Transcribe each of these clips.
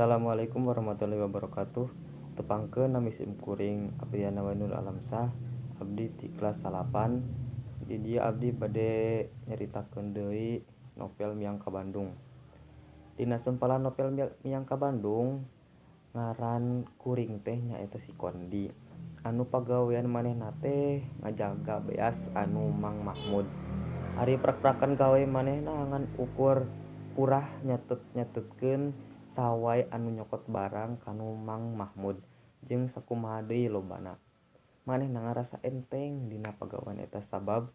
Assalamualaikum warahmatullahi wabarakatuh. Tepangkeun nami sim kuring Apriana Wainul Alamsah. Abdi di kelas 8. Di dia abdi bade nyaritakeun deui novel Miang ka Bandung. Dina sempalan novel Miang ka Bandung ngaran kuring teh nyaeta si Kondi. Anu pagawean manehna teh ngajaga beas anu Mang Mahmud. Ari prak-prakan gawe manehna ngan ukur kurah nyatetkeun sawai anu nyokot barang kanu Mang Mahmud jeung sakumaha deui lobana. Manehna ngarasa enteng dina pagawean eta sabab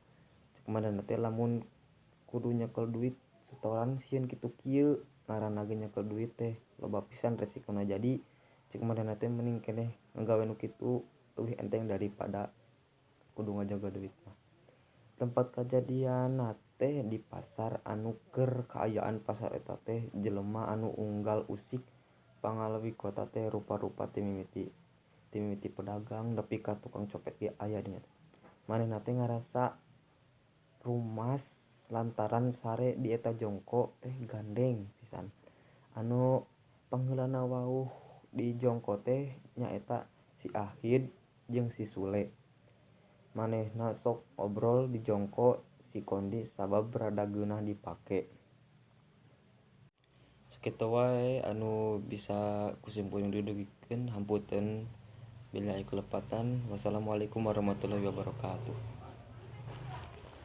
cek manehna teh lamun kudu nyekel duit setoran sieun kitu kieu ngaranna ge nyekel duit teh loba pisan resikona. Jadi cek manehna teh mending keneh ngagawe nu kitu leuwih enteng daripada kudu ngajaga duit mah. Tempat kajadianna teh di pasar anu keur kaayaan pasar eta teh jelema anu unggal usik pangaleuwih kota teh rupa-rupa ti mimiti pedagang nepi ka tukang copet ge aya dinya. Manehna teh ngarasa rumas lantaran sare di eta jongko teh gandeng pisan. Anu pangheulana wauh di jongko teh nyaeta si Ahid jeung si Sule. Manehna sok obrol di jongko si Kondi sabab rada geunah dipake. Sakitu wae anu bisa kusimpuleun dudugikeun. Hamputeun billahi kulepatan. Wassalamualaikum warahmatullahi wabarakatuh.